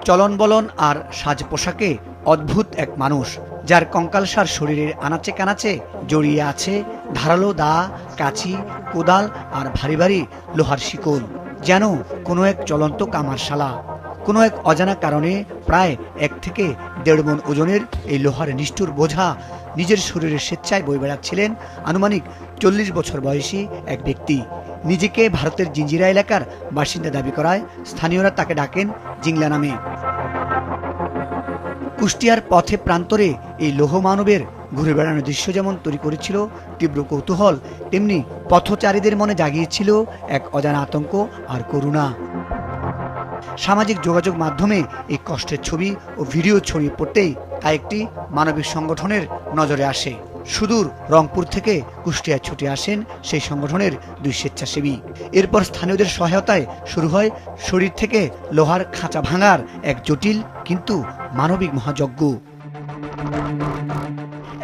চলন বলন আর সাজ পোশাকে অদ্ভুত এক মানুষ, যার কঙ্কালসার শরীরের আনাচে কানাচে জড়িয়ে আছে ধারালো দা, কাঁচি, কোদাল আর ভারী ভারী লোহার শিকল। যেন কোনো এক চলন্ত কামারশালা। কোনো এক অজানা কারণে প্রায় 1 থেকে 1.5 মণ ওজনের এই লোহার নিষ্ঠুর বোঝা নিজের শরীরে স্বেচ্ছায় বয়ে বেড়াচ্ছিলেন আনুমানিক 40 বছর বয়সী এক ব্যক্তি। নিজেকে ভারতের জিঞ্জিরা এলাকার বাসিন্দা দাবি করায় স্থানীয়রা তাকে ডাকেন জিংলা নামে। কুষ্টিয়ার পথে প্রান্তরে এই লৌহ মানবের ঘুরে বেড়ানোর দৃশ্য যেমন তৈরি করেছিল তীব্র কৌতূহল, তেমনি পথচারীদের মনে জাগিয়েছিল এক অজানা আতঙ্ক আর করুণা। সামাজিক যোগাযোগ মাধ্যমে এই কষ্টের ছবি ও ভিডিও ছড়িয়ে পড়তেই তা একটি মানবিক সংগঠনের নজরে আসে। সুদূর রংপুর থেকে কুষ্টিয়ায় ছুটে আসেন সেই সংগঠনের 2 স্বেচ্ছাসেবী। এরপর স্থানীয়দের সহায়তায় শুরু হয় শরীর থেকে লোহার খাঁচা ভাঙার এক জটিল কিন্তু মানবিক মহাযজ্ঞ।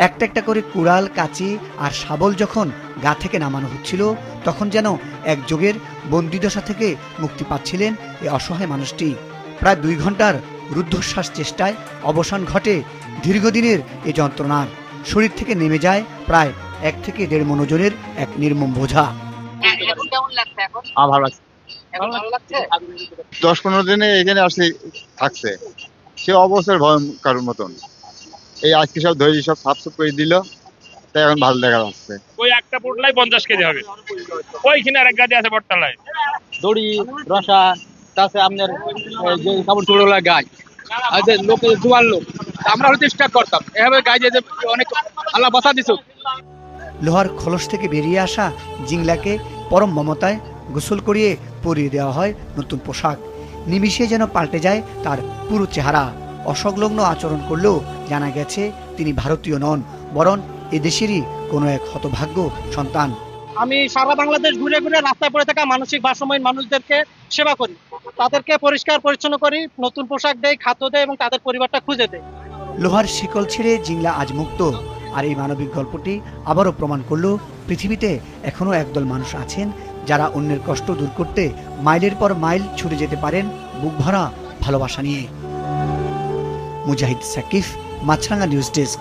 একটা একটা করে কুড়াল, কাঁচি আর শাবল যখন গা থেকে নামানো হচ্ছিল, তখন যেন এক যোগের বন্দিদশা থেকে মুক্তি পাচ্ছিলেন এই অসহায় মানুষটি। প্রায় 2 ঘন্টার রুদ্ধশ্বাস চেষ্টায় অবসান ঘটে দীর্ঘদিনের এই যন্ত্রণার। শরীর থেকে নেমে যায় প্রায় 1 থেকে 1.5 মণ ওজনের এক নির্মম বোঝা। ভালো লাগছে। 10-15 দিনে এখানে আসলে থাকছে, সে অবস্থার ভয়ঙ্কর মতন। এই আজকে সব ধরে সব সাফ করে দিল, তাই এখন ভালো দেখা যাচ্ছে। ওই একটা পোটলাই 50 কেজি হবে। ওইখানে আরেক গাড়ি আছে বটতলায়। দড়ি, রসা, তাছে আপনার যে কাপড় চোপড় গাছ আর যে লোকে জোয়ান লোক, আমরা হয়তো স্টার্ট করতাম এভাবে গাছ যে অনেক আল্লাহ বাঁচা দিছ। লোহার খোলস থেকে বেরিয়ে আসা জিংলাকে পরম মমতায় গোসল করিয়ে পরিয়ে দেওয়া হয় নতুন পোশাক। নিমিষে যেন পাল্টে যায় তার পুরো চেহারা। অসংলগ্ন আচরণ করলেও জানা গেছে তিনি ভারতীয় নন, বরং এদেশেরই কোনো এক হতভাগ্য সন্তান। আমি সারা বাংলাদেশ ঘুরে ঘুরে রাস্তায় পড়ে থাকা মানসিক ভারসাম্যহীন মানুষদেরকে সেবা করি, তাদেরকে পরিষ্কার পরিচ্ছন্ন করি, নতুন পোশাক দেই, খাদ্য দেয় এবং তাদের পরিবারটা খুঁজে দেয়। লোহার শিকল ছেড়ে জিংলা আজ মুক্ত। আর এই মানবিক গল্পটি আবারও প্রমাণ করল পৃথিবীতে এখনো একদল মানুষ আছেন যারা অন্যের কষ্ট দূর করতে মাইলের পর মাইল ছুটে যেতে পারেন বুক ভরা ভালোবাসা নিয়ে। মুজাহিদ সাকিফ, মাছরাঙ্গা নিউজ ডেস্ক।